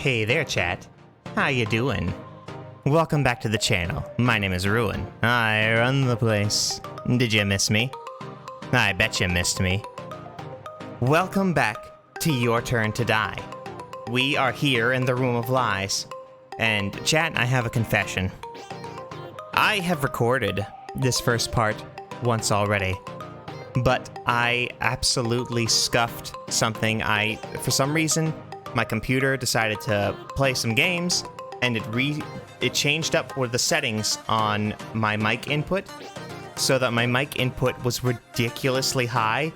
Hey there, chat. How you doing? Welcome back to the channel. My name is Ruin. I run the place. Did you miss me? I bet you missed me. Welcome back to Your Turn to Die. We are here in the Room of Lies. And chat, I have a confession. I have recorded this first part once already, but I absolutely scuffed something. For some reason, my computer decided to play some games, and it changed up the settings on my mic input, so that my mic input was ridiculously high,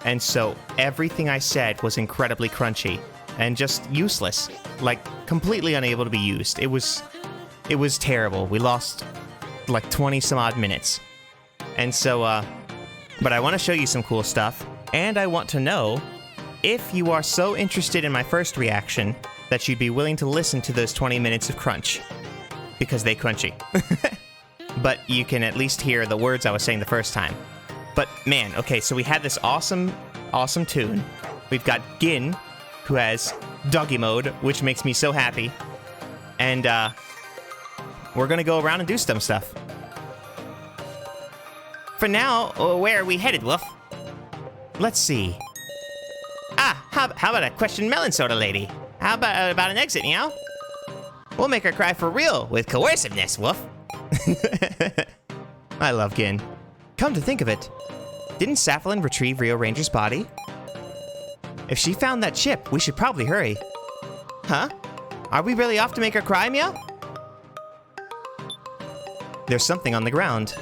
and so everything I said was incredibly crunchy and just useless, like completely unable to be used. It was terrible. We lost like 20 some odd minutes, and so but I want to show you some cool stuff, and I want to know if you are so interested in my first reaction that you'd be willing to listen to those 20 minutes of crunch. Because they crunchy. But you can at least hear the words I was saying the first time. But man, okay, so we had this awesome tune. We've got Gin, who has doggy mode, which makes me so happy. And we're gonna go around and do some stuff. For now, where are we headed, Wolf? Let's see. How about a question melon soda lady? How about an exit, meow? We'll make her cry for real with coerciveness, Wolf. I love Gin. Come to think of it, didn't Saflin retrieve Rio Ranger's body? If she found that chip, we should probably hurry. Huh? Are we really off to make her cry, meow? There's something on the ground.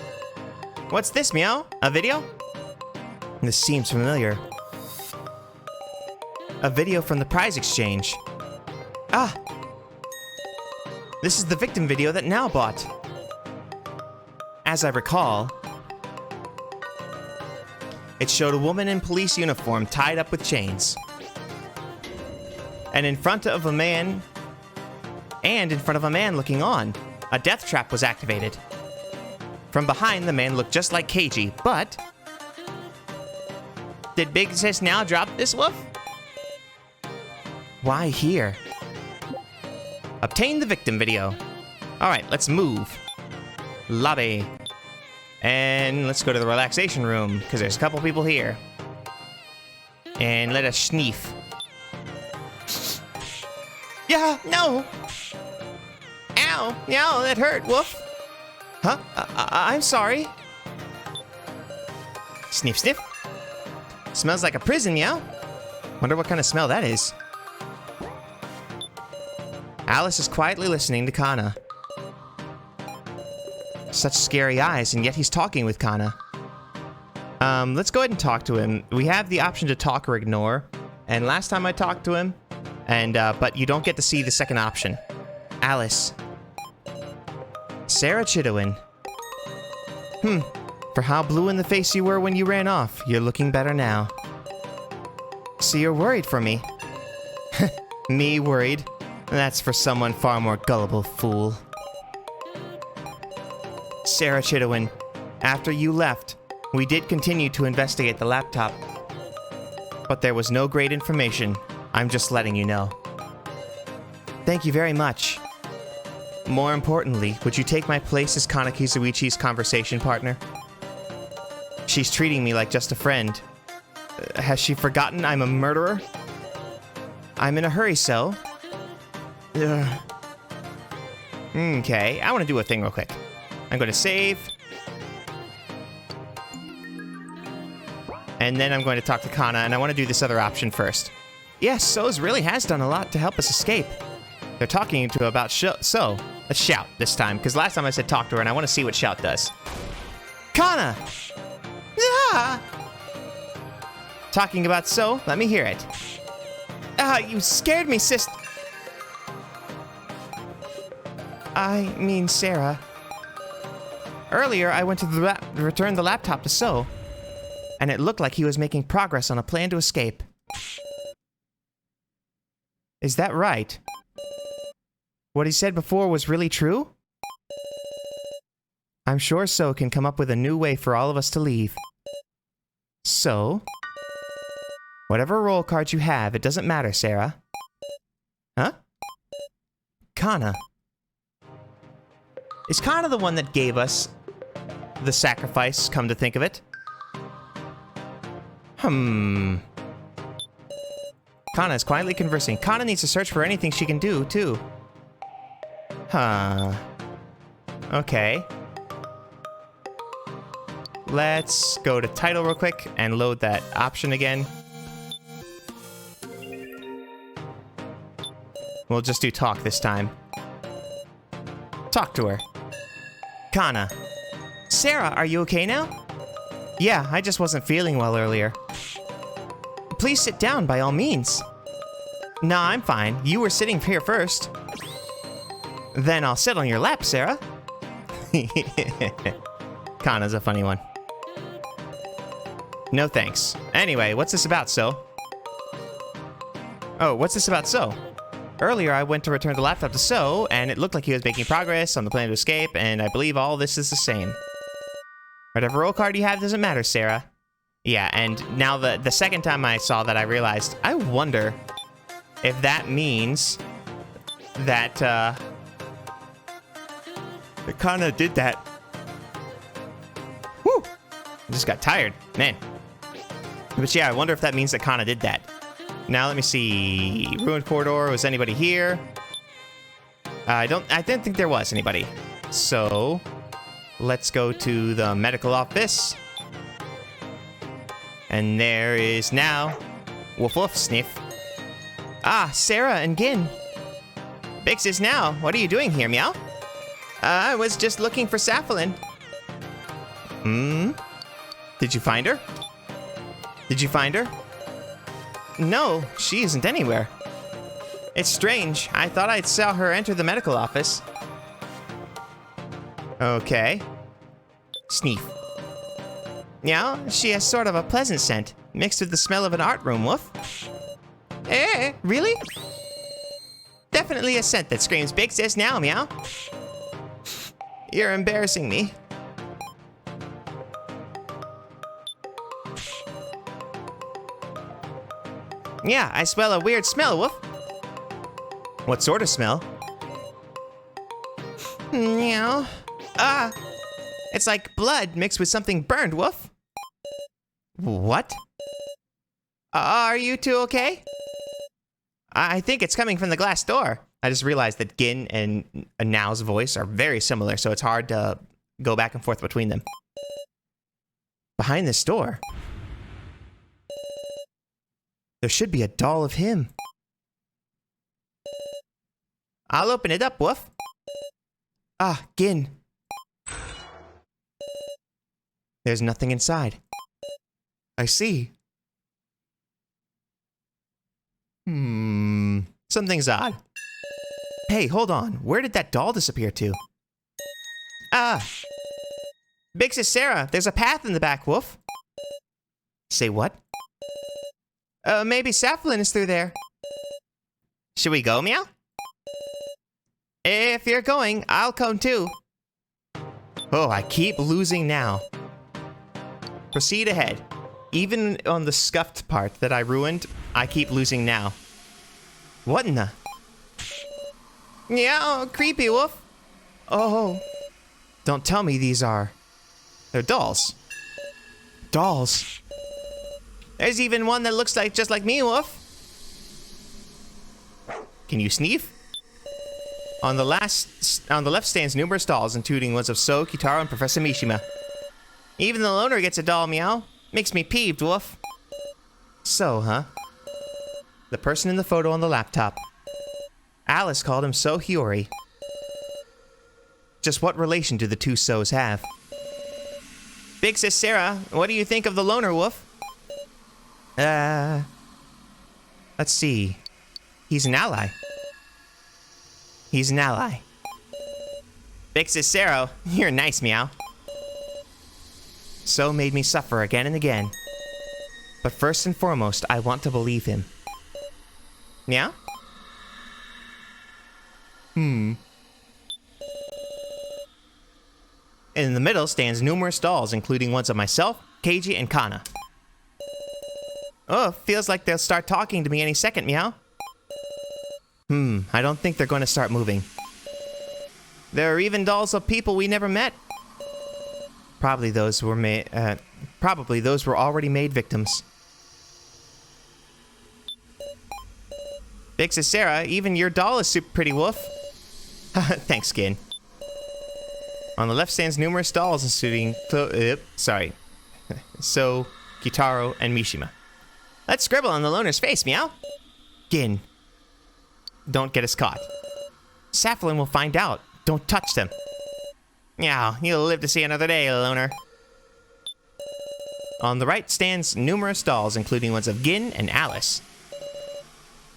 What's this, meow? A video? This seems familiar. A video from the prize exchange. Ah! This is the victim video that Now bought. As I recall, it showed a woman in police uniform tied up with chains. And in front of a man looking on, a death trap was activated. From behind, the man looked just like KG, but did Big Sis Now drop this, Wolf? Why here? Obtain the victim video. Alright, let's move. Lobby. And let's go to the relaxation room, because there's a couple people here. And let us sneef. Yeah, no! Ow! Ow, that hurt, Wolf! Huh? I'm sorry. Sniff, sniff. Smells like a prison, meow. Wonder what kind of smell that is. Alice is quietly listening to Kana. Such scary eyes, and yet he's talking with Kana. Let's go ahead and talk to him. We have the option to talk or ignore. And last time I talked to him, but you don't get to see the second option. Alice. Sarah Chidowin. For how blue in the face you were when you ran off, you're looking better now. So you're worried for me? Me worried? That's for someone far more gullible, fool. Sarah Chidowin, after you left, we did continue to investigate the laptop. But there was no great information. I'm just letting you know. Thank you very much. More importantly, would you take my place as Kana Kizuichi's conversation partner? She's treating me like just a friend. Has she forgotten I'm a murderer? I'm in a hurry, so... Okay, I want to do a thing real quick. I'm going to save. And then I'm going to talk to Kana, and I want to do this other option first. Yes, So's really has done a lot to help us escape. They're talking to about So. Let's shout this time, because last time I said talk to her, and I want to see what shout does. Kana! Ah! Talking about So? Let me hear it. Ah, you scared me, sis. I mean, Sarah. Earlier, I went to return the laptop to So, and it looked like he was making progress on a plan to escape. Is that right? What he said before was really true? I'm sure So can come up with a new way for all of us to leave. So? Whatever role card you have, it doesn't matter, Sarah. Huh? Kana. Is Kana the one that gave us the sacrifice, come to think of it? Kana is quietly conversing. Kana needs to search for anything she can do, too. Huh. Okay. Let's go to title real quick and load that option again. We'll just do talk this time. Talk to her. Kana. Sarah, are you okay now? Yeah, I just wasn't feeling well earlier. Please sit down by all means. Nah, I'm fine. You were sitting here first. Then I'll sit on your lap, Sarah. Kana's a funny one. No thanks. Anyway, what's this about, So? Oh, what's this about, So? Earlier, I went to return the laptop to So, and it looked like he was making progress on the plan to escape, and I believe all this is the same. Whatever role card you have doesn't matter, Sarah. Yeah, and now the second time I saw that, I realized, I wonder if that means that, it kinda did that. Whew! I just got tired, man. But yeah, I wonder if that means that Kana did that. Now let me see. Ruined corridor. Was anybody here? I didn't think there was anybody. So let's go to the medical office. And there is now woof woof sniff. Ah, Sarah and Gin. Bix is now. What are you doing here, Meow? I was just looking for Safalin. Did you find her? Did you find her? No, she isn't anywhere. It's strange. I thought I saw her enter the medical office. Okay. Sniff. Yeah, she has sort of a pleasant scent, mixed with the smell of an art room, woof. Eh, really? Definitely a scent that screams Big Sis now, Meow. You're embarrassing me. Yeah, I smell a weird smell, woof. What sort of smell? Meow. Ah, it's like blood mixed with something burned, woof. What? Are you two okay? I think it's coming from the glass door. I just realized that Gin and Now's voice are very similar, so it's hard to go back and forth between them. Behind this door, there should be a doll of him. I'll open it up, woof. Ah, Gin. There's nothing inside. I see. Something's odd. Hey, hold on. Where did that doll disappear to? Ah. Big Sis Sarah, there's a path in the back, woof. Say what? Maybe Safalin is through there. Should we go, Meow? If you're going, I'll come too. Oh, I keep losing now. Proceed ahead. Even on the scuffed part that I ruined, I keep losing now. What in the... Meow, creepy woof. Oh. Don't tell me these are... They're dolls. Dolls. There's even one that looks like just like me, woof. Can you sneeze? On the left stands numerous dolls, including ones of So, Kitaro, and Professor Mishima. Even the loner gets a doll, Meow. Makes me peeved, woof. So, huh? The person in the photo on the laptop. Alice called him So Hiyori. Just what relation do the two So's have? Big Sis Sarah, what do you think of the loner, woof? Let's see. He's an ally. He's an ally. Big Sis Sarah, you're nice, Meow. So made me suffer again and again. But first and foremost, I want to believe him. Meow? In the middle stands numerous dolls, including ones of myself, Keiji, and Kana. Oh, feels like they'll start talking to me any second, Meow. I don't think they're going to start moving. There are even dolls of people we never met. Probably those were already made victims. Big Sis Sarah, even your doll is super pretty, Wolf. Thanks, Skin. On the left stands numerous dolls, including So, Kitaro, and Mishima. Let's scribble on the loner's face, meow. Gin. Don't get us caught. Safflin will find out. Don't touch them. Meow, you'll live to see another day, loner. On the right stands numerous dolls, including ones of Gin and Alice.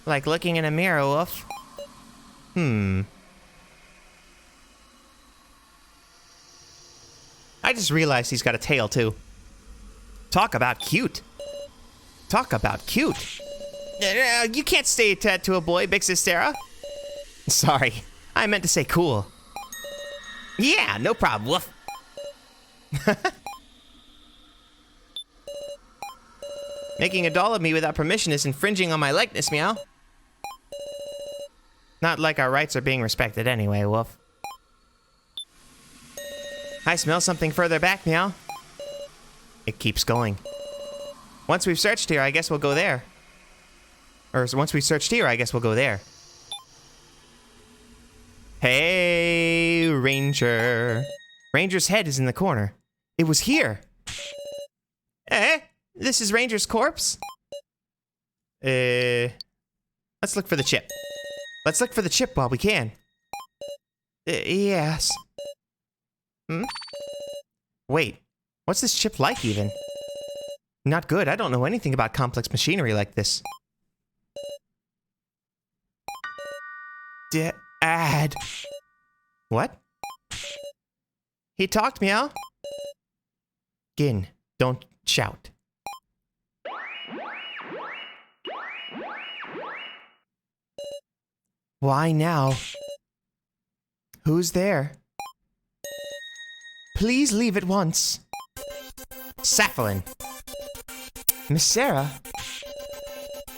Like looking in a mirror, Wolf. I just realized he's got a tail, too. Talk about cute. Talk about cute. You can't say that to a boy, Big Sis Sarah. Sorry, I meant to say cool. Yeah, no problem, Wolf. Making a doll of me without permission is infringing on my likeness, meow. Not like our rights are being respected anyway, Wolf. I smell something further back, meow. It keeps going. Once we've searched here, I guess we'll go there. Or once we've searched here, I guess we'll go there. Hey, Ranger. Ranger's head is in the corner. It was here. Eh? This is Ranger's corpse? Let's look for the chip. Let's look for the chip while we can. Yes. Wait, what's this chip like even? Not good, I don't know anything about complex machinery like this. Dad. What? He talked, meow. Gin, don't shout. Why now? Who's there? Please leave at once. Safflin. Miss Sarah.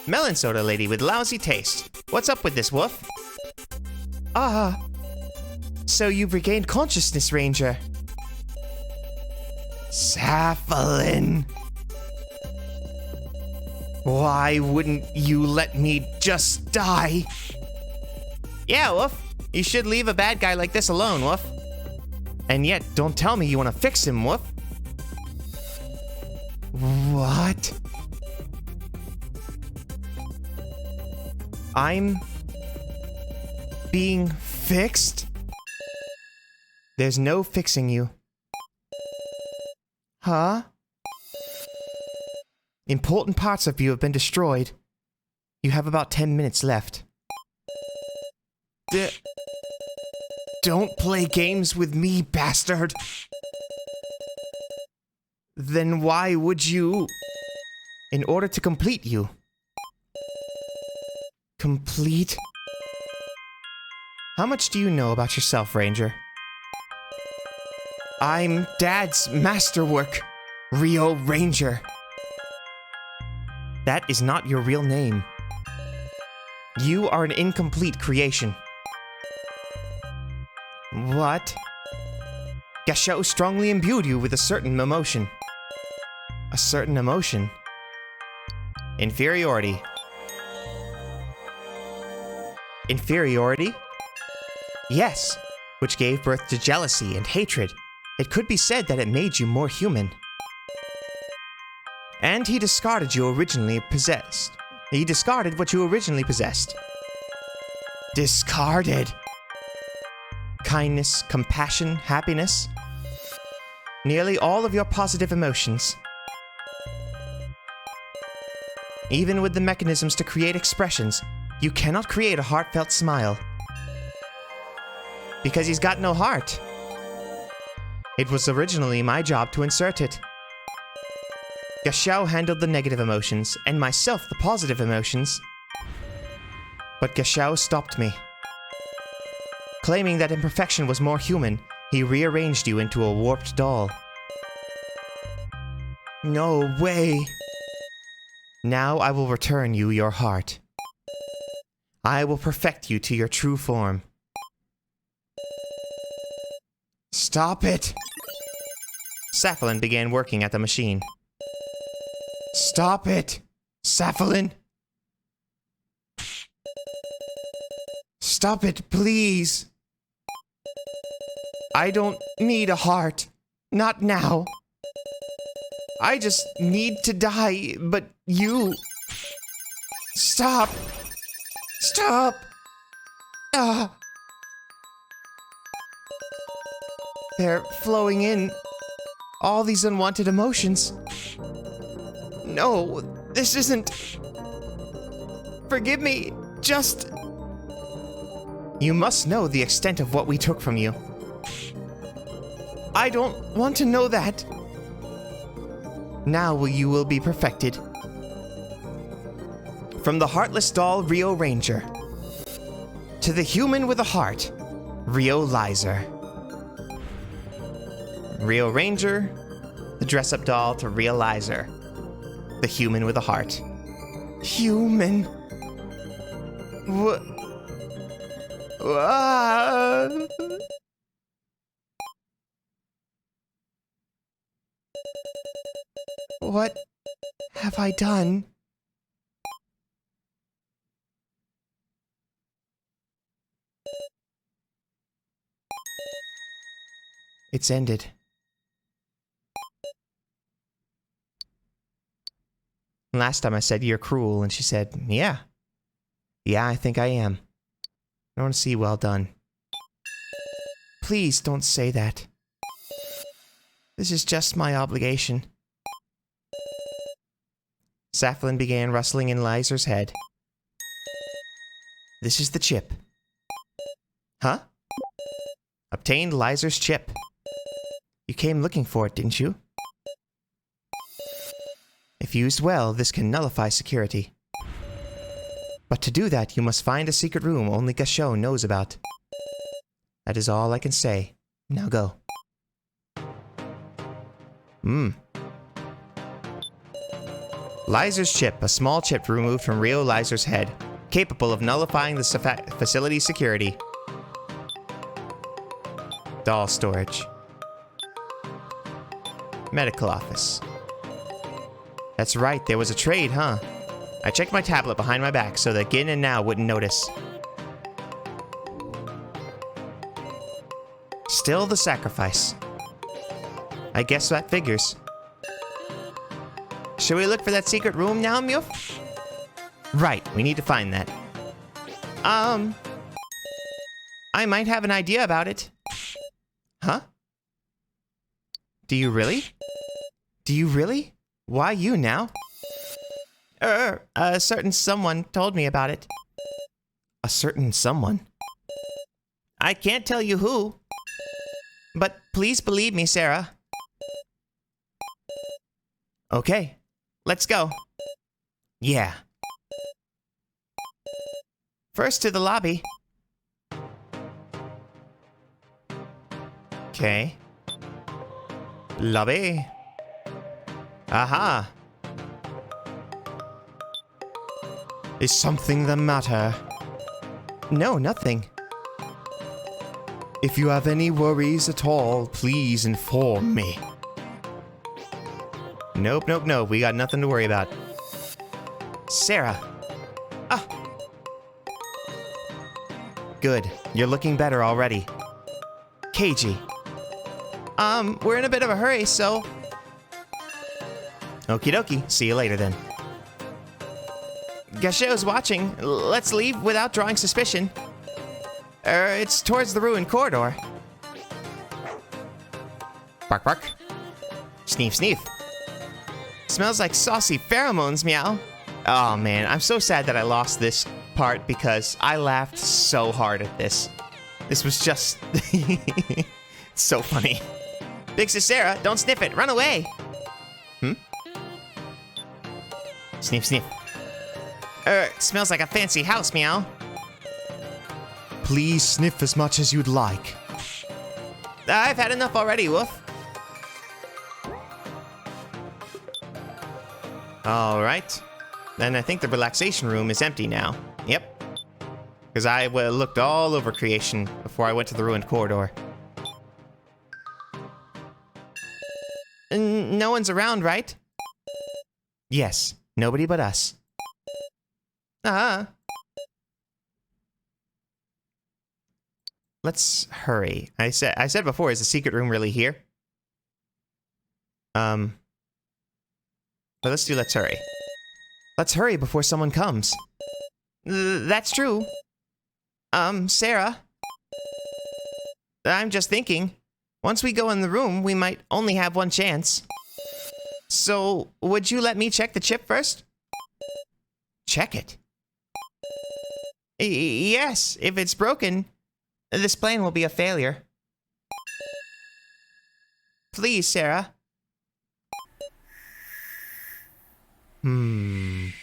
Melon soda lady with lousy taste. What's up with this, Wolf? So you've regained consciousness, Ranger. Safflin. Why wouldn't you let me just die? Yeah, Wolf. You should leave a bad guy like this alone, Wolf. And yet, don't tell me you want to fix him, Wolf. What? I'm being fixed? There's no fixing you. Huh? Important parts of you have been destroyed. You have about 10 minutes left. Don't play games with me, bastard! Then why would you... In order to complete you... Complete? How much do you know about yourself, Ranger? I'm Dad's masterwork, Rio Ranger. That is not your real name. You are an incomplete creation. What? Gashao strongly imbued you with a certain emotion. A certain emotion? Inferiority. Inferiority? Yes, which gave birth to jealousy and hatred. It could be said that it made you more human. And he discarded you originally possessed. He discarded what you originally possessed. Discarded? Kindness, compassion, happiness. Nearly all of your positive emotions. Even with the mechanisms to create expressions, you cannot create a heartfelt smile. Because he's got no heart. It was originally my job to insert it. Gashao handled the negative emotions, and myself the positive emotions. But Gashao stopped me. Claiming that imperfection was more human, he rearranged you into a warped doll. No way. Now I will return you your heart. I will perfect you to your true form. Stop it! Safalin began working at the machine. Stop it! Safalin! Stop it, please! I don't need a heart. Not now. I just need to die, but you... Stop! Stop! Ah! They're flowing in. All these unwanted emotions. No, this isn't... Forgive me, just... You must know the extent of what we took from you. I don't want to know that. Now you will be perfected. From the heartless doll, Rio Ranger, to the human with a heart, Rio Lizer. Rio Ranger, the dress-up doll, to Rio Lizer, the human with a heart. Human. What? What have I done? It's ended. Last time I said you're cruel, and she said, yeah. Yeah, I think I am. I want to see well done. Please don't say that. This is just my obligation. Safalin began rustling in Lizer's head. This is the chip. Huh? Obtained Lizer's chip. You came looking for it, didn't you? If used well, this can nullify security. But to do that, you must find a secret room only Gachot knows about. That is all I can say. Now go. Lizer's chip, a small chip removed from Rio Lizer's head, capable of nullifying the facility's security. Doll storage. Medical office. That's right, there was a trade, huh? I checked my tablet behind my back so that Gin and Now wouldn't notice. Still the sacrifice. I guess that figures. Should we look for that secret room now, Mewf? Right, we need to find that. I might have an idea about it. Huh? Do you really? Do you really? Why you now? A certain someone told me about it. A certain someone? I can't tell you who. But please believe me, Sarah. Okay, let's go. Yeah. First to the lobby. Okay. Lobby. Aha. Is something the matter? No, nothing. If you have any worries at all, please inform me. Nope, nope, nope. We got nothing to worry about. Sarah. Ah. Good. You're looking better already. Keiji. We're in a bit of a hurry, so... Okie dokie. See you later, then. Gachot's watching. Let's leave without drawing suspicion. It's towards the ruined corridor. Bark, bark. Sneef, sneef. Smells like saucy pheromones, meow. Oh, man. I'm so sad that I lost this part because I laughed so hard at this. This was just... so funny. Big Sis Sarah, don't sniff it. Run away. Sniff, sniff. It smells like a fancy house, meow. Please sniff as much as you'd like. I've had enough already, Woof. Alright. Then I think the relaxation room is empty now. Yep. Because I looked all over creation before I went to the ruined corridor. No one's around, right? Yes, nobody but us. Let's hurry. I said before, is the secret room really here? But let's hurry. Let's hurry before someone comes. That's true. Sarah. I'm just thinking. Once we go in the room, we might only have one chance. So, would you let me check the chip first? Check it? Yes, if it's broken, this plan will be a failure. Please, Sarah. Then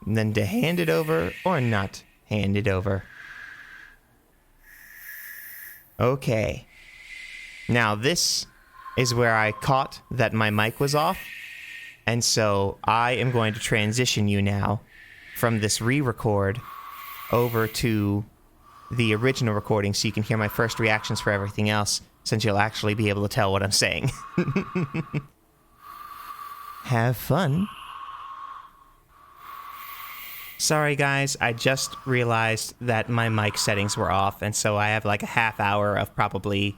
to hand it over or not hand it over. Okay. Now this is where I caught that my mic was off. And so I am going to transition you now from this re-record over to the original recording so you can hear my first reactions for everything else, since you'll actually be able to tell what I'm saying. Have fun. Sorry guys, I just realized that my mic settings were off, and so I have like a half hour of probably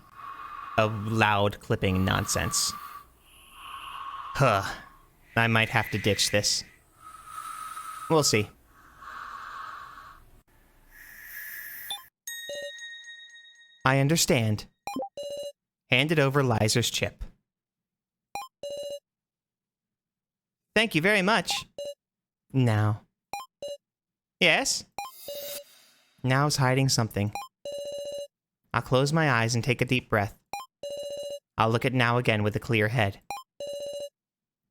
of loud clipping nonsense. Huh. I might have to ditch this. We'll see. I understand. Handed over Liza's chip. Thank you very much. Now. Yes? Now's hiding something. I'll close my eyes and take a deep breath. I'll look at Now again with a clear head.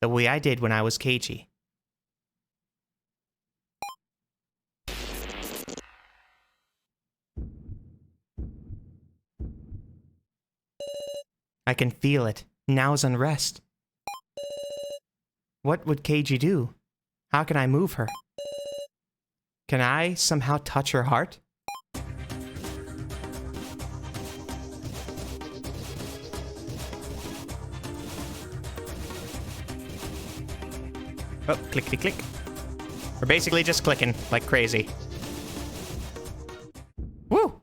The way I did when I was cagey. I can feel it. Now's unrest. What would Keiji do? How can I move her? Can I somehow touch her heart? Oh, clickety click. We're basically just clicking like crazy. Woo!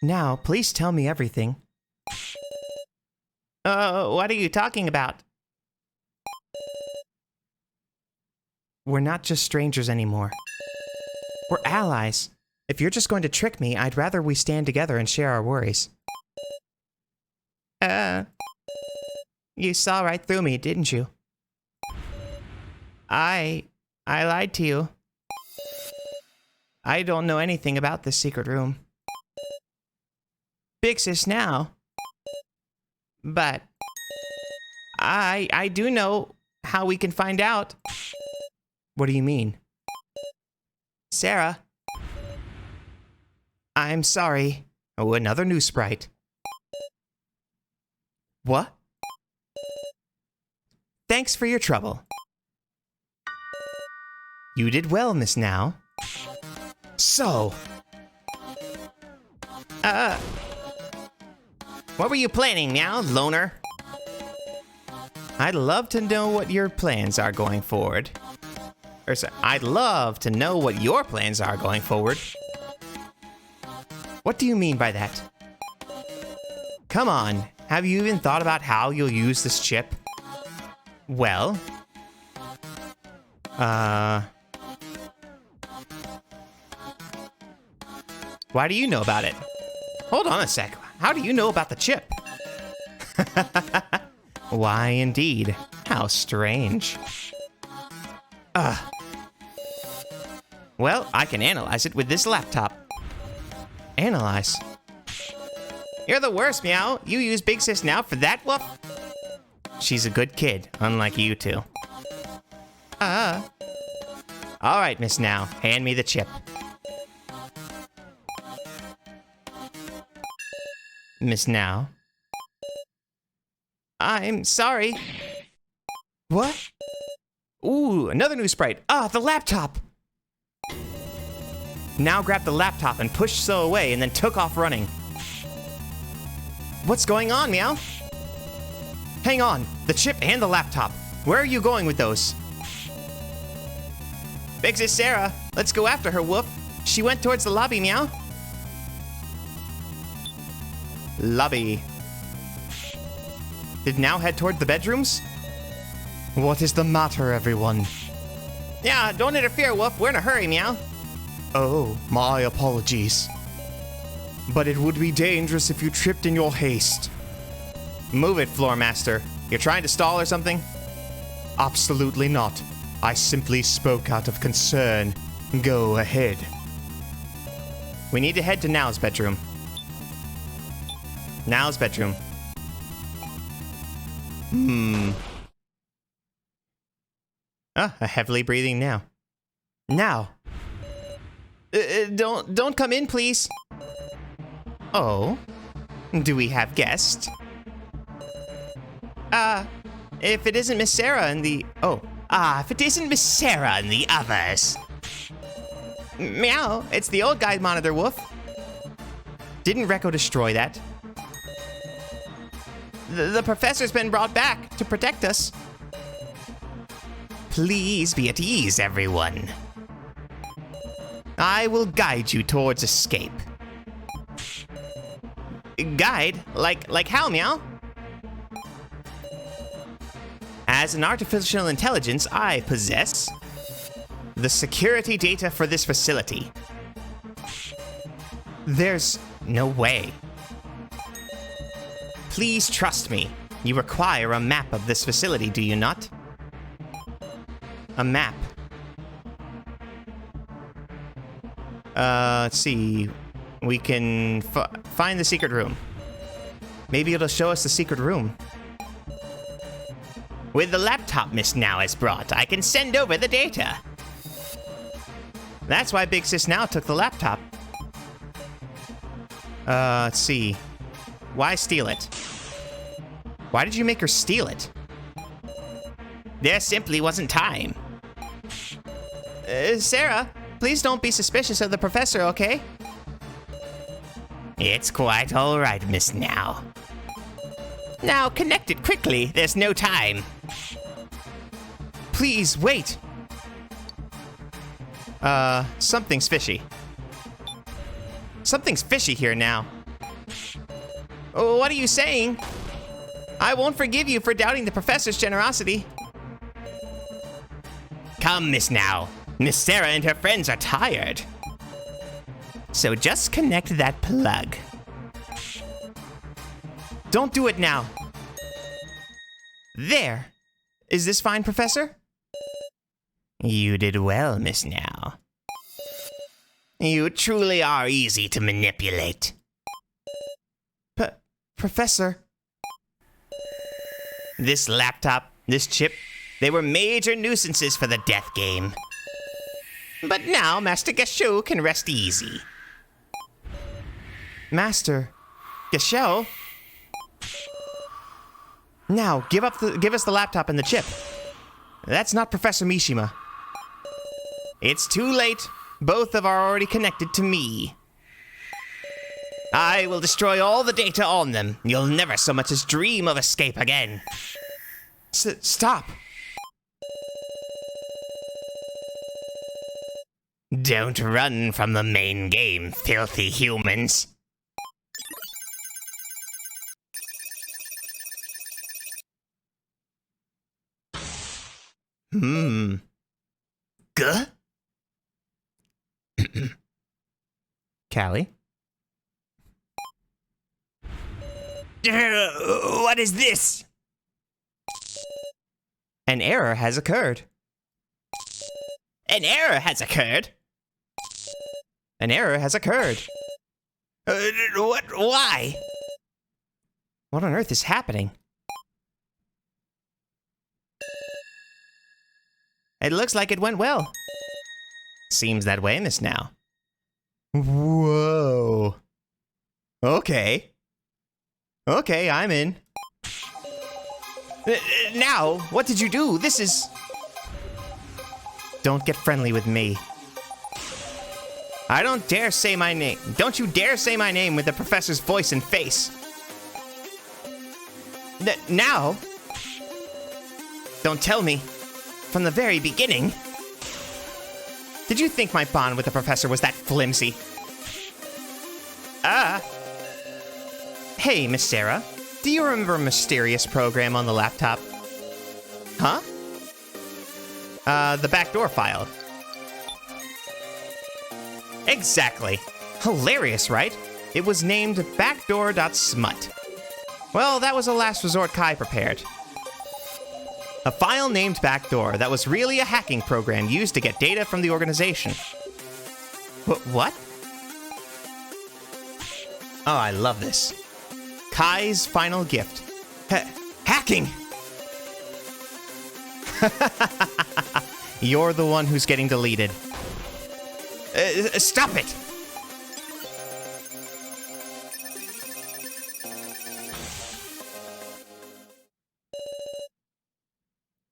Now, please tell me everything. What are you talking about? We're not just strangers anymore. We're allies. If you're just going to trick me, I'd rather we stand together and share our worries. You saw right through me, didn't you? I lied to you. I don't know anything about this secret room. Big sis now. But I do know how we can find out. What do you mean? Sarah. I'm sorry. Oh, another new sprite. What? Thanks for your trouble. You did well, Miss Now. So. What were you planning, Meow, loner? I'd love to know what your plans are going forward. Or, I'd love to know what your plans are going forward. What do you mean by that? Come on, have you even thought about how you'll use this chip? Well... Why do you know about it? Hold on a sec. How do you know about the chip? Why, indeed. How strange. Well, I can analyze it with this laptop. Analyze? You're the worst, Meow. You use Big Sis Now for that woof? She's a good kid, unlike you two. Alright, Miss Now. Hand me the chip. Miss Now? I'm sorry. What? Ooh, another new sprite. The laptop! Now grabbed the laptop and pushed So away and then took off running. What's going on, Meow? Hang on, the chip and the laptop. Where are you going with those? Big Sis Sarah, let's go after her, Woof. She went towards the lobby, Meow. Lobby. Did Now head toward the bedrooms? What is the matter, everyone? Yeah, don't interfere, Woof. We're in a hurry, Meow. Oh, my apologies. But it would be dangerous if you tripped in your haste. Move it, Floor Master. You're trying to stall or something? Absolutely not. I simply spoke out of concern. Go ahead. We need to head to Now's bedroom. Now's bedroom. Ah, a heavily breathing Now. Now. Don't come in, please. Oh. Do we have guests? If it isn't Miss Sarah and the... if it isn't Miss Sarah and the others. Meow, it's the old guide monitor, Woof. Didn't Rekko destroy that? The professor's been brought back to protect us. Please be at ease, everyone. I will guide you towards escape. Guide? Like how, Meow? As an artificial intelligence, I possess the security data for this facility. There's no way. Please trust me. You require a map of this facility, do you not? A map. Let's see. We can find the secret room. Maybe it'll show us the secret room. With the laptop Miss Now has brought, I can send over the data. That's why Big Sis Now took the laptop. Let's see. Why steal it? Why did you make her steal it? There simply wasn't time. Sarah, please don't be suspicious of the professor, okay? It's quite all right, Miss Now. Now, connect it quickly. There's no time. Please, wait. Something's fishy. Something's fishy here now. Oh, what are you saying? I won't forgive you for doubting the professor's generosity. Come, Miss Now. Miss Sarah and her friends are tired. So just connect that plug. Don't do it now. There. Is this fine, Professor? You did well, Miss Now. You truly are easy to manipulate. Professor? This laptop, this chip, they were major nuisances for the death game. But now Master Gasho can rest easy. Master Gasho? Now, give us the laptop and the chip. That's not Professor Mishima. It's too late. Both are already connected to me. I will destroy all the data on them. You'll never so much as dream of escape again. Stop. Don't run from the main game, filthy humans. Guh? Callie? What is this? An error has occurred. An error has occurred? An error has occurred. What? Why? What on earth is happening? It looks like it went well. Seems that way, Miss Now. Whoa. Okay. Okay, I'm in. Now, what did you do? This is... Don't get friendly with me. I don't dare say my name. Don't you dare say my name with the professor's voice and face. Now? Don't tell me. From the very beginning? Did you think my bond with the professor was that flimsy? Hey, Miss Sarah. Do you remember a mysterious program on the laptop? Huh? The backdoor file. Exactly. Hilarious, right? It was named backdoor.smut. Well, that was a last resort Kai prepared. A file named Backdoor that was really a hacking program used to get data from the organization. What? Oh, I love this. Kai's final gift. Hacking! You're the one who's getting deleted. Stop it!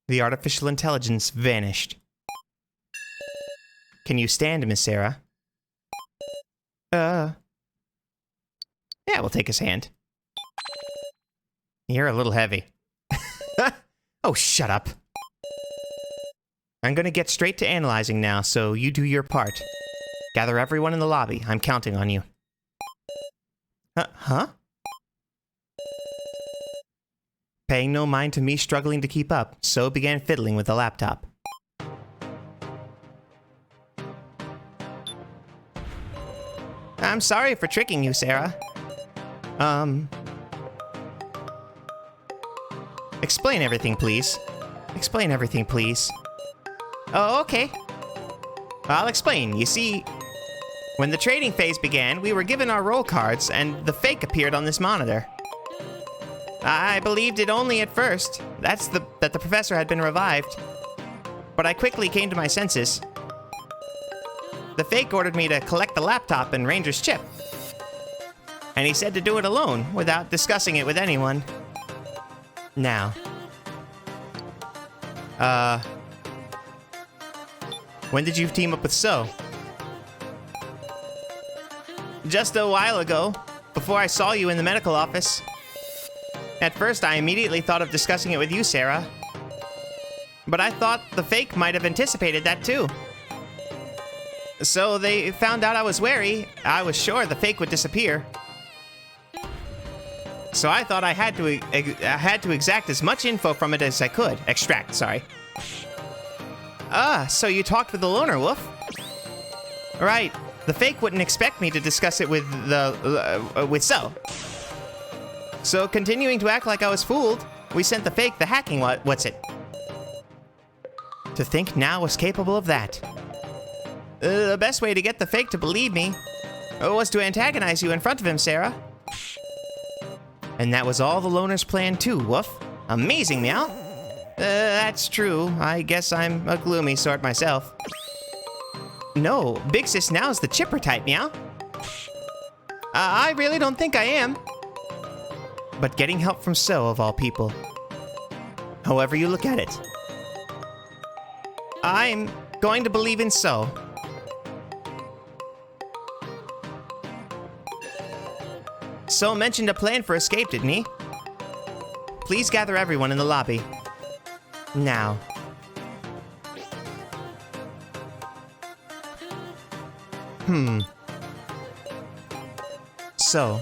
The artificial intelligence vanished. Can you stand, Miss Sarah? Yeah, we'll take his hand. You're a little heavy. Oh, shut up. I'm gonna get straight to analyzing now, so you do your part. Gather everyone in the lobby. I'm counting on you. Huh? Paying no mind to me struggling to keep up, So began fiddling with the laptop. I'm sorry for tricking you, Sarah. Explain everything, please. Explain everything, please. Oh, okay. I'll explain. You see, when the trading phase began, we were given our roll cards, and the fake appeared on this monitor. I believed it only at first. That the professor had been revived. But I quickly came to my senses. The fake ordered me to collect the laptop and Ranger's chip. And he said to do it alone, without discussing it with anyone. Now. When did you team up with So? Just a while ago, before I saw you in the medical office. At first, I immediately thought of discussing it with you, Sarah. But I thought the fake might have anticipated that too. So they found out I was wary. I was sure the fake would disappear. So I thought I had to exact as much info from it as I could. Extract, sorry. So you talked with the loner, Wolf? Right. The fake wouldn't expect me to discuss it with with So. So, continuing to act like I was fooled, we sent the fake the hacking what's it? To think now was capable of that. The best way to get the fake to believe me was to antagonize you in front of him, Sarah. And that was all the loner's plan too, Woof. Amazing, Meow. That's true. I guess I'm a gloomy sort myself. No, Big Sis now's the chipper type, Meow. I really don't think I am. But getting help from So, of all people. However you look at it. I'm going to believe in So. So mentioned a plan for escape, didn't he? Please gather everyone in the lobby. Now. So,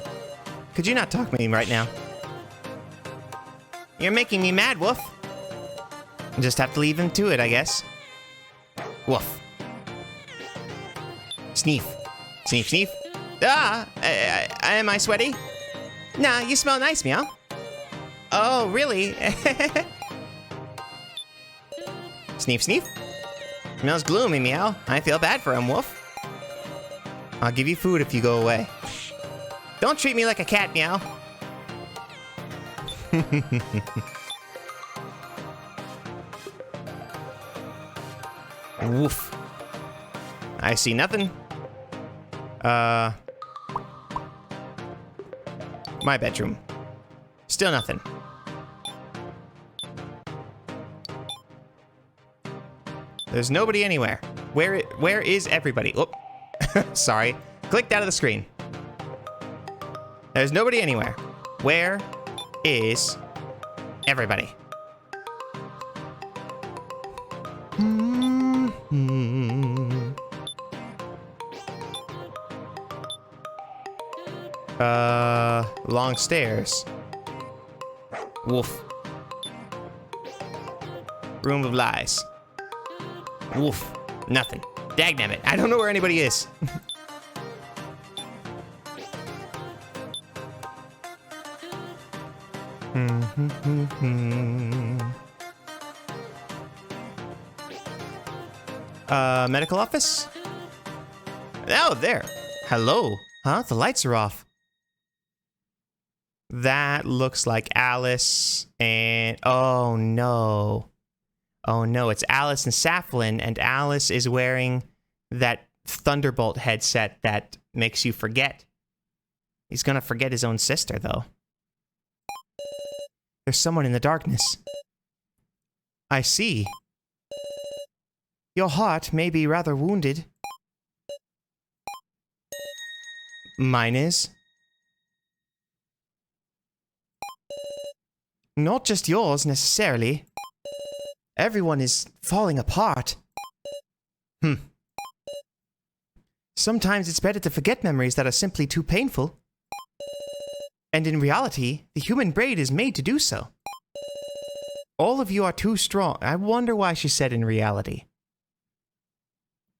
could you not talk to me right now? You're making me mad, Woof. Just have to leave him to it, I guess. Woof. Sneef. Sneef, sneef. Am I sweaty? Nah, you smell nice, Meow. Oh, really? Sneef, sneef. Smells gloomy, Meow. I feel bad for him, Woof. I'll give you food if you go away. Don't treat me like a cat, Meow. Woof. I see nothing. My bedroom. Still nothing. There's nobody anywhere. Where is everybody? Oh. Sorry. Clicked out of the screen. There's nobody anywhere. Where is everybody? Long stairs. Woof. Room of lies. Woof. Nothing. Dagnabbit. I don't know where anybody is. Medical office? Oh, there. Hello. Huh? The lights are off. That looks like Alice and... Oh, no. Oh, no. It's Alice and Saflin, and Alice is wearing that Thunderbolt headset that makes you forget. He's gonna forget his own sister, though. There's someone in the darkness. I see. Your heart may be rather wounded. Mine is. Not just yours, necessarily. Everyone is falling apart. Sometimes it's better to forget memories that are simply too painful. And in reality, the human brain is made to do so. All of you are too strong. I wonder why she said in reality.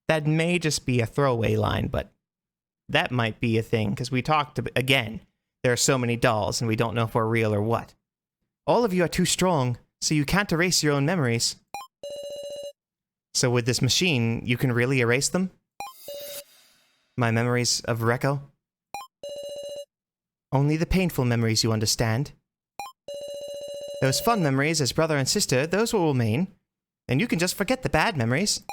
That may just be a throwaway line, but that might be a thing, because we talked, again, there are so many dolls, and we don't know if we're real or what. All of you are too strong, so you can't erase your own memories. So with this machine, you can really erase them? My memories of Rekko? Only the painful memories you understand. Those fun memories as brother and sister, those will remain, and you can just forget the bad memories.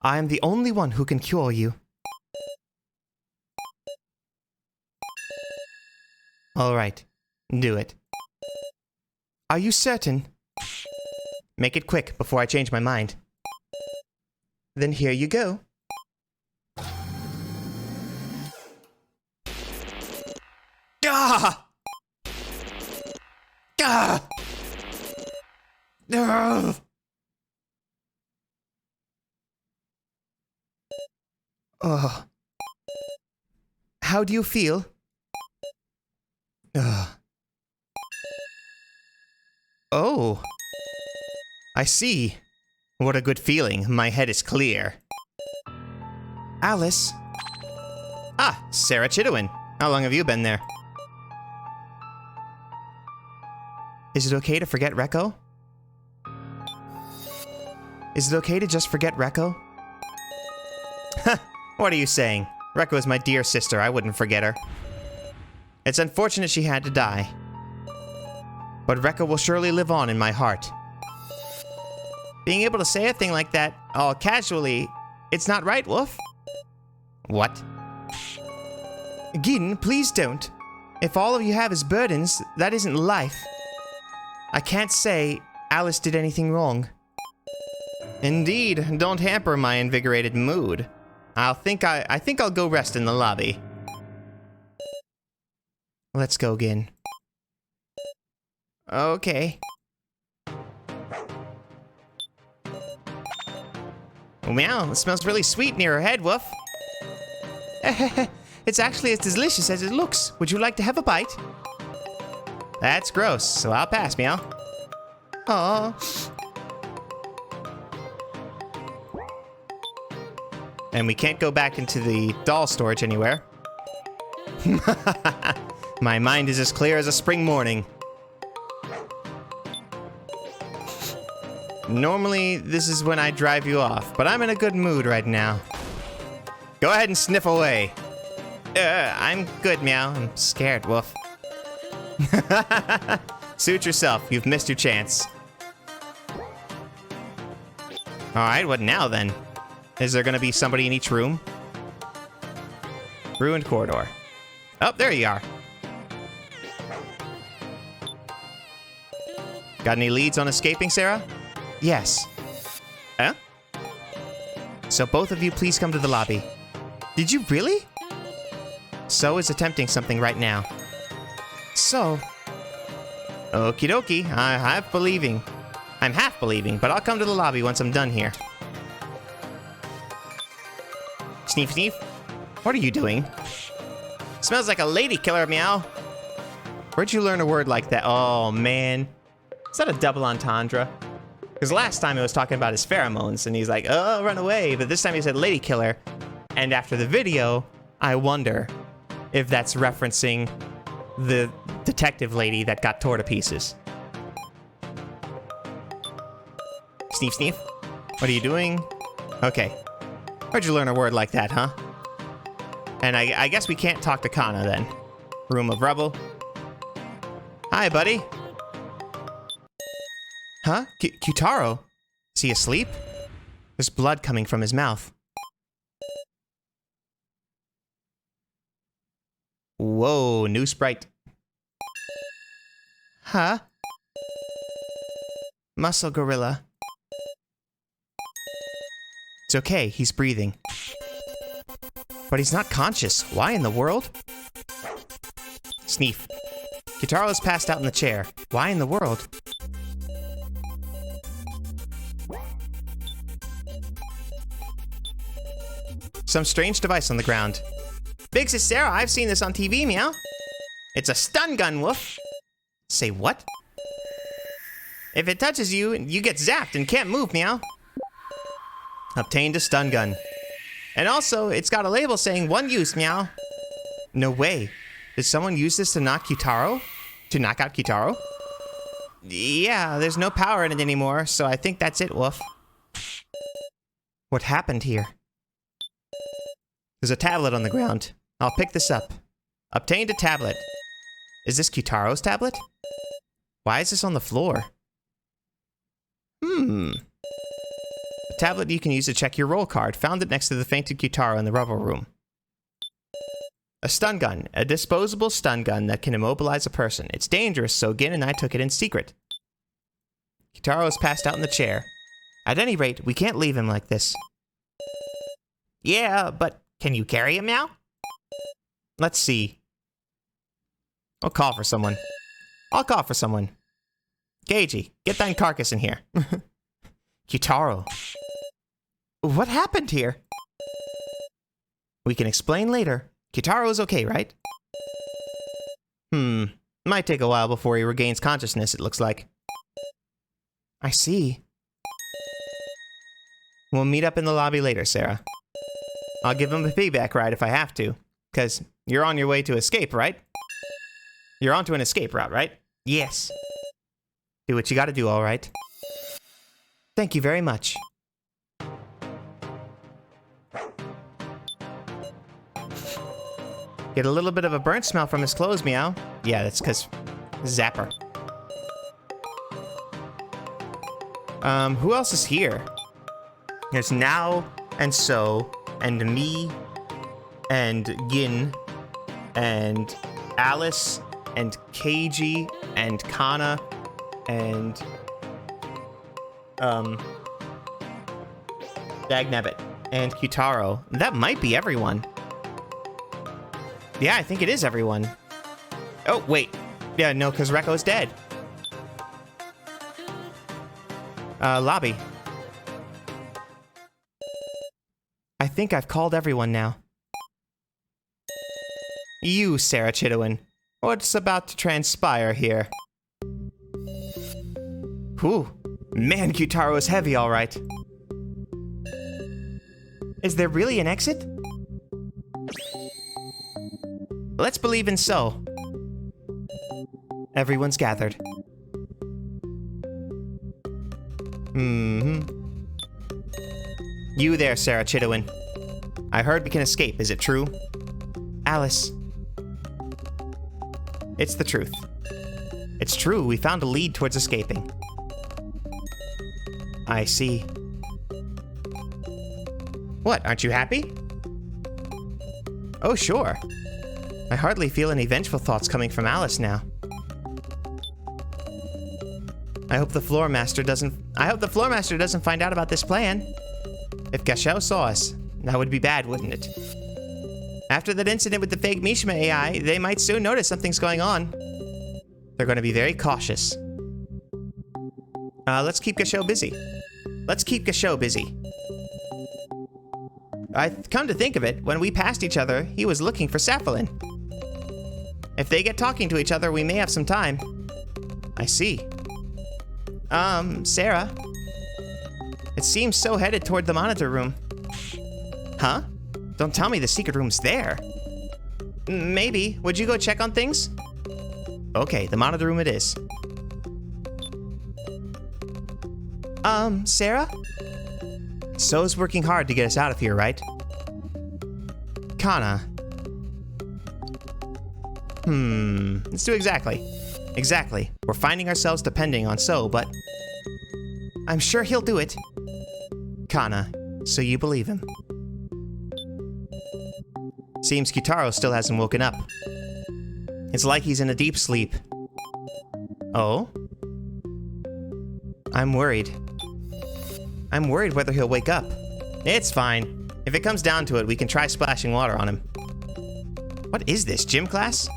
I am the only one who can cure you. Alright, do it. Are you certain? Make it quick before I change my mind. Then here you go. Ah! Ah! Ah! Oh. How do you feel? Oh. I see. What a good feeling. My head is clear. Alice. Ah, Sarah Chidowin. How long have you been there? Is it okay to forget Rekko? Is it okay to just forget Rekko? What are you saying? Rekko is my dear sister. I wouldn't forget her. It's unfortunate she had to die. But Rekko will surely live on in my heart. Being able to say a thing like that, all casually, it's not right, Wolf. What? Gin, please don't. If all of you have is burdens, that isn't life. I can't say Alice did anything wrong. Indeed, don't hamper my invigorated mood. I think I'll go rest in the lobby. Let's go, Gin. Okay. Oh, meow, it smells really sweet near her head, Woof. It's actually as delicious as it looks. Would you like to have a bite? That's gross, so I'll pass, meow. Aww. And we can't go back into the doll storage anywhere. My mind is as clear as a spring morning. Normally, this is when I drive you off, but I'm in a good mood right now. Go ahead and sniff away. I'm good, meow. I'm scared, Woof. Suit yourself. You've missed your chance. Alright, what now then? Is there gonna be somebody in each room? Ruined corridor. Oh, there you are. Got any leads on escaping, Sarah? Yes. Huh? So both of you please come to the lobby. Did you really? So is attempting something right now. So... Okie dokie, I'm half believing, but I'll come to the lobby once I'm done here. Sneef, sneef. What are you doing? Smells like a lady killer, meow. Where'd you learn a word like that? Oh, man. Is that a double entendre? Because last time he was talking about his pheromones, and he's like, oh, run away. But this time he said lady killer. And after the video, I wonder if that's referencing the detective lady that got tore to pieces. Sneef, sneef. What are you doing? Okay. Where'd you learn a word like that, huh? And I guess we can't talk to Kana then. Room of rubble. Hi, buddy. Huh? Kyutaro? Is he asleep? There's blood coming from his mouth. Whoa, new sprite. Huh? Muscle gorilla. It's okay, he's breathing. But he's not conscious. Why in the world? Sneef. Kyutaro is passed out in the chair. Why in the world? Some strange device on the ground. Big Sis Sarah, I've seen this on TV, meow. It's a stun gun, woof. Say what? If it touches you, you get zapped and can't move, meow. Obtained a stun gun. And also, it's got a label saying 1 use, meow. No way. Did someone use this to knock Kyutaro? To knock out Kyutaro? Yeah, there's no power in it anymore, so I think that's it, woof. What happened here? There's a tablet on the ground. I'll pick this up. Obtained a tablet. Is this Kyutaro's tablet? Why is this on the floor? A tablet you can use to check your roll card. Found it next to the fainted Kyutaro in the rubble room. A stun gun. A disposable stun gun that can immobilize a person. It's dangerous, so Gin and I took it in secret. Kyutaro is passed out in the chair. At any rate, we can't leave him like this. Yeah, but can you carry him now? Let's see. I'll call for someone. Geiji, get thine carcass in here. Kyutaro. What happened here? We can explain later. Kyutaro is okay, right? Might take a while before he regains consciousness, it looks like. I see. We'll meet up in the lobby later, Sarah. I'll give him a piggyback ride if I have to. Because you're on your way to escape, right? You're onto an escape route, right? Yes. Do what you gotta do, alright? Thank you very much. Get a little bit of a burnt smell from his clothes, meow. Yeah, that's because Zapper. Who else is here? There's Now, and So, and me, and Gin, and Alice, and Keiji, and Kana, and Dagnabbit, and Kyutaro. That might be everyone. Yeah, I think it is everyone. Oh, wait. Yeah, no, because Reko's dead. Lobby. I think I've called everyone now. You, Sarah Chidowin. What's about to transpire here? Whew. Man, Kyutaro is heavy, alright. Is there really an exit? Let's believe in So. Everyone's gathered. You there, Sarah Chidowin. I heard we can escape, is it true? Alice. It's the truth. It's true, we found a lead towards escaping. I see. What, aren't you happy? Oh, sure. I hardly feel any vengeful thoughts coming from Alice now. I hope the floor master doesn't find out about this plan. If Gashao saw us, that would be bad, wouldn't it? After that incident with the fake Mishima AI, they might soon notice something's going on. They're going to be very cautious. Let's keep Gashao busy. Let's keep Gashao busy. Come to think of it, when we passed each other, he was looking for Sapphilin. If they get talking to each other, we may have some time. I see. Sarah. It seems so headed toward the monitor room. Huh? Don't tell me the secret room's there. Maybe. Would you go check on things? Okay, the monitor room it is. Sarah? So's working hard to get us out of here, right? Kana. Let's do exactly. Exactly. We're finding ourselves depending on So, but I'm sure he'll do it. Kana, so you believe him. Seems Kitaro still hasn't woken up. It's like he's in a deep sleep. Oh? I'm worried. I'm worried whether he'll wake up. It's fine. If it comes down to it, we can try splashing water on him. What is this, gym class?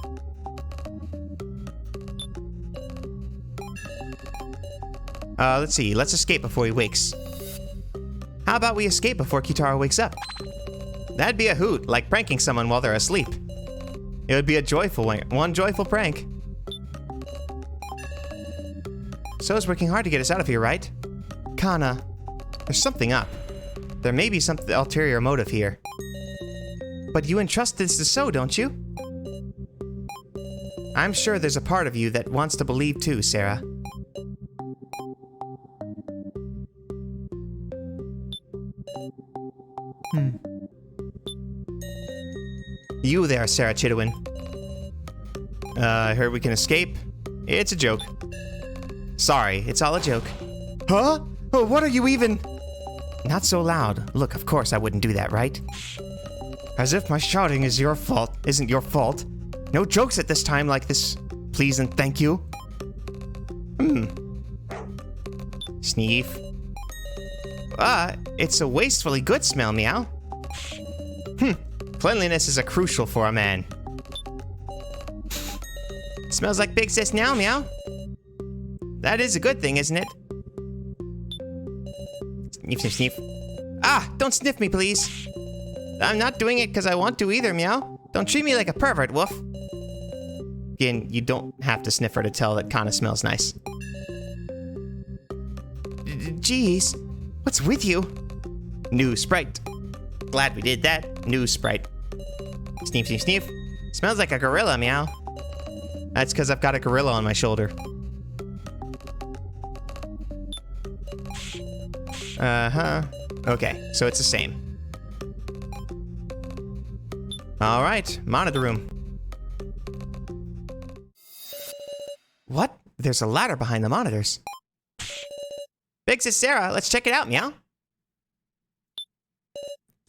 Let's see. Let's escape before he wakes. How about we escape before Kitaro wakes up? That'd be a hoot, like pranking someone while they're asleep. It would be a joyful one joyful prank. So's working hard to get us out of here, right? Kana, there's something up. There may be some ulterior motive here. But you entrust this to So, don't you? I'm sure there's a part of you that wants to believe too, Sarah. You there, Sarah Chidowin. I heard we can escape. It's a joke. Sorry, it's all a joke. Huh? Oh, what are you even? Not so loud. Look, of course I wouldn't do that, right? As if my shouting is your fault, isn't your fault. No jokes at this time like this, please and thank you. Sneef. It's a wastefully good smell, meow. Cleanliness is a crucial for a man. Smells like Big Sis now, meow. That is a good thing, isn't it? Sniff, sniff, sniff. Don't sniff me, please. I'm not doing it because I want to either, meow. Don't treat me like a pervert, woof. Again, you don't have to sniff her to tell that Kana smells nice. Jeez, what's with you? New Sprite. Glad we did that. New Sprite. Sneef, sneef, sneef. Smells like a gorilla, meow. That's because I've got a gorilla on my shoulder. Okay, so it's the same. Alright, monitor room. What? There's a ladder behind the monitors. Big Sis Sarah, let's check it out, meow.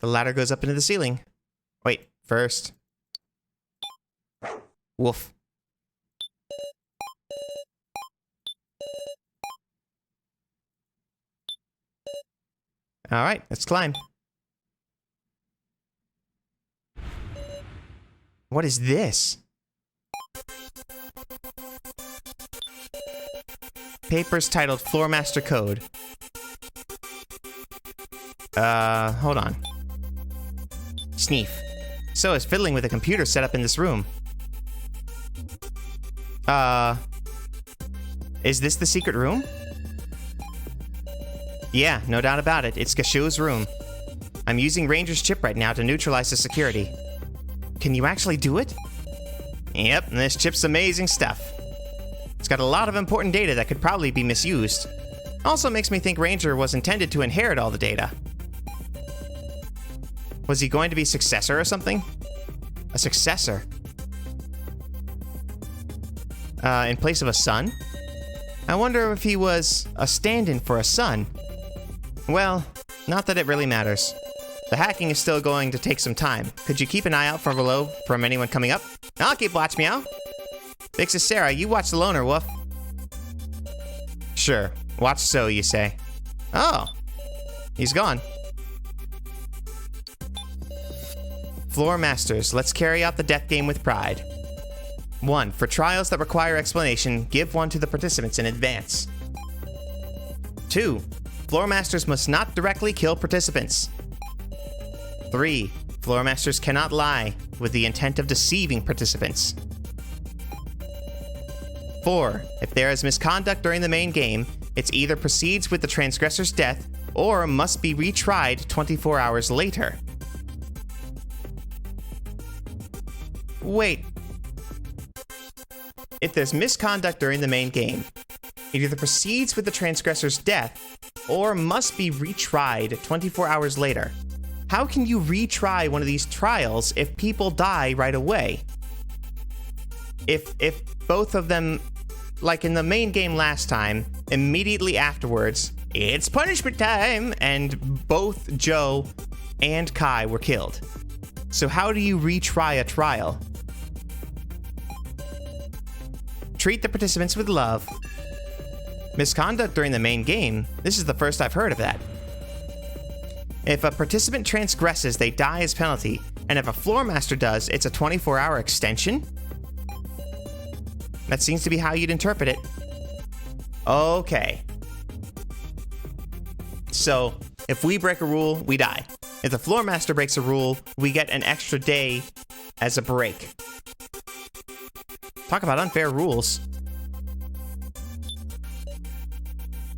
The ladder goes up into the ceiling. Wait, first. Woof. Alright, let's climb. What is this? Papers titled Floor Master Code. Hold on. Sneef. So is fiddling with a computer set up in this room. Is this the secret room? Yeah, no doubt about it. It's Gashu's room. I'm using Ranger's chip right now to neutralize the security. Can you actually do it? Yep, this chip's amazing stuff. It's got a lot of important data that could probably be misused. Also makes me think Ranger was intended to inherit all the data. Was he going to be successor or something? A successor? In place of a son? I wonder if he was a stand-in for a son. Well, not that it really matters. The hacking is still going to take some time. Could you keep an eye out from below from anyone coming up? I'll keep watch, meow. Big Sis Sarah, you watch the loner, woof. Sure. Watch So, you say. Oh. He's gone. Floor Masters, let's carry out the death game with pride. 1. For trials that require explanation, give one to the participants in advance. 2. Floor Masters must not directly kill participants. 3. Floor Masters cannot lie with the intent of deceiving participants. 4. If there is misconduct during the main game, it either proceeds with the transgressor's death or must be retried 24 hours later. Wait. If there's misconduct during the main game, it either proceeds with the transgressor's death or must be retried 24 hours later. How can you retry one of these trials if people die right away? If both of them, like in the main game last time, immediately afterwards, it's punishment time, and both Joe and Kai were killed. So how do you retry a trial? Treat the participants with love. Misconduct during the main game? This is the first I've heard of that. If a participant transgresses, they die as penalty, and if a floor master does, it's a 24-hour extension? That seems to be how you'd interpret it. Okay. So, if we break a rule, we die. If the floor master breaks a rule, we get an extra day as a break. Talk about unfair rules.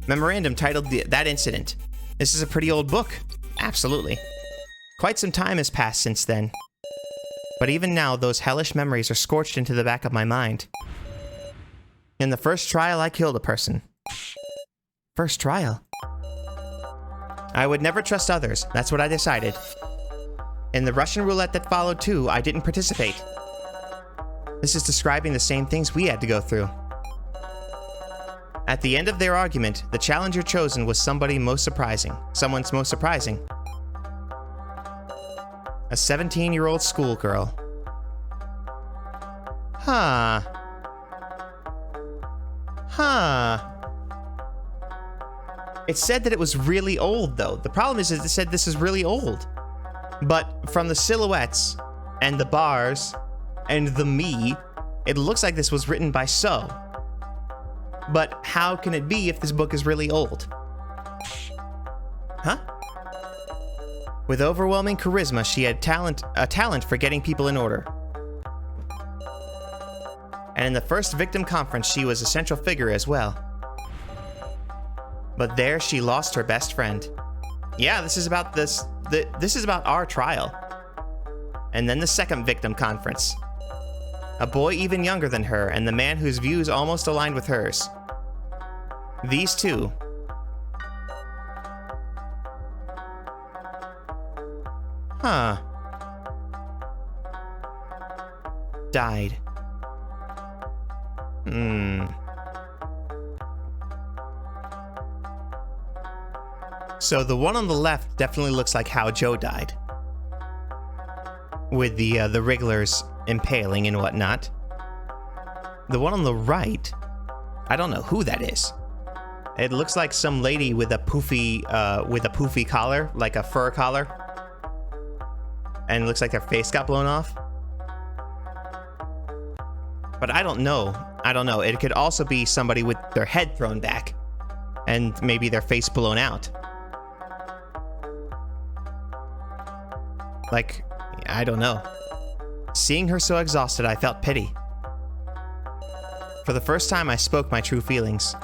Memorandum titled That Incident. This is a pretty old book. Absolutely. Quite some time has passed since then. But even now, those hellish memories are scorched into the back of my mind. In the first trial, I killed a person. First trial? I would never trust others. That's what I decided. In the Russian roulette that followed too, I didn't participate. This is describing the same things we had to go through. At the end of their argument, the challenger chosen was someone's most surprising. A 17-year-old schoolgirl. Huh. It said that it was really old, though. The problem is it said this is really old. But from the silhouettes, and the bars, and the me, it looks like this was written by So. But how can it be if this book is really old? Huh? With overwhelming charisma, she had a talent for getting people in order. And in the first victim conference, she was a central figure as well. But there she lost her best friend. Yeah, this is about this is about our trial. And then the second victim conference. A boy even younger than her, and the man whose views almost aligned with hers. These two. Huh. Died. So the one on the left definitely looks like how Joe died. With the wrigglers impaling and whatnot. The one on the right, I don't know who that is. It looks like some lady with a poofy collar, like a fur collar. And it looks like their face got blown off. But I don't know. It could also be somebody with their head thrown back. And maybe their face blown out. Like, I don't know. Seeing her so exhausted, I felt pity. For the first time, I spoke my true feelings.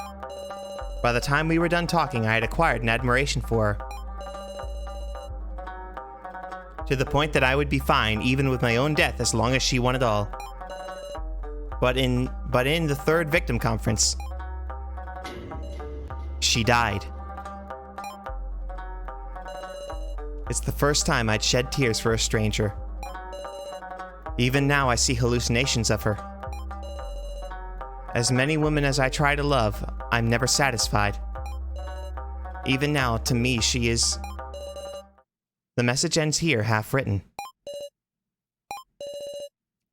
By the time we were done talking, I had acquired an admiration for her. To the point that I would be fine even with my own death as long as she won it all. But in the third victim conference, she died. It's the first time I'd shed tears for a stranger. Even now I see hallucinations of her. As many women as I try to love, I'm never satisfied. Even now, to me, she is... The message ends here, half written.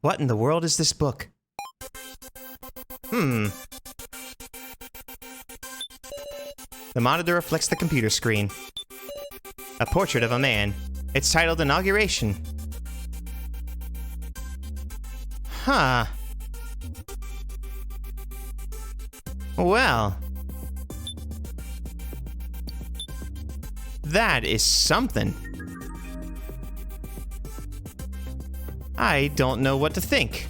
What in the world is this book? The monitor reflects the computer screen. A portrait of a man. It's titled Inauguration. Huh. Well. That is something. I don't know what to think.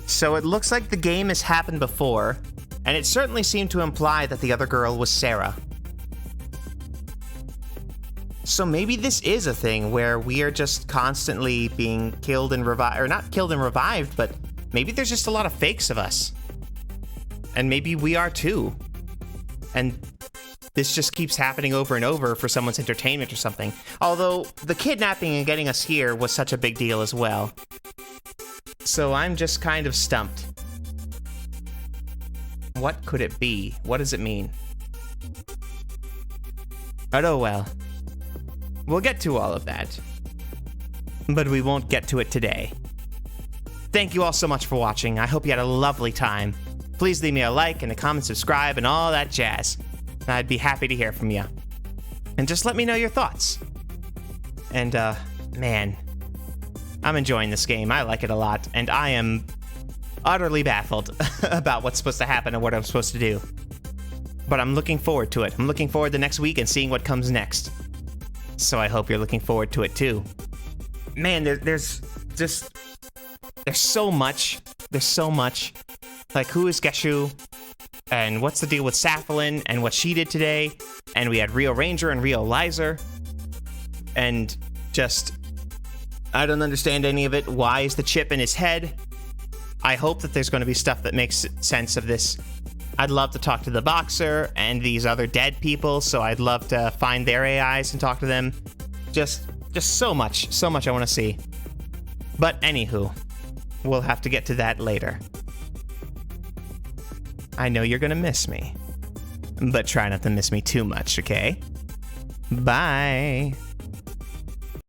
So it looks like the game has happened before, and it certainly seemed to imply that the other girl was Sarah. So maybe this is a thing where we are just constantly being killed and revived, or not killed and revived, but maybe there's just a lot of fakes of us. And maybe we are too. And this just keeps happening over and over for someone's entertainment or something. Although the kidnapping and getting us here was such a big deal as well. So I'm just kind of stumped. What could it be? What does it mean? But oh well. We'll get to all of that. But we won't get to it today. Thank you all so much for watching. I hope you had a lovely time. Please leave me a like and a comment, subscribe, and all that jazz. I'd be happy to hear from you. And just let me know your thoughts. And, man, I'm enjoying this game. I like it a lot, and I am utterly baffled about what's supposed to happen and what I'm supposed to do. But I'm looking forward to it. I'm looking forward to next week and seeing what comes next. So I hope you're looking forward to it, too. Man, there's so much. There's so much. Like, who is Geshu? And what's the deal with Safalin and what she did today? And we had Rio Ranger and Rio Lizer. And just, I don't understand any of it. Why is the chip in his head? I hope that there's going to be stuff that makes sense of this. I'd love to talk to the boxer and these other dead people, so I'd love to find their AIs and talk to them. Just so much I want to see. But anywho, we'll have to get to that later. I know you're gonna miss me, but try not to miss me too much, okay? Bye!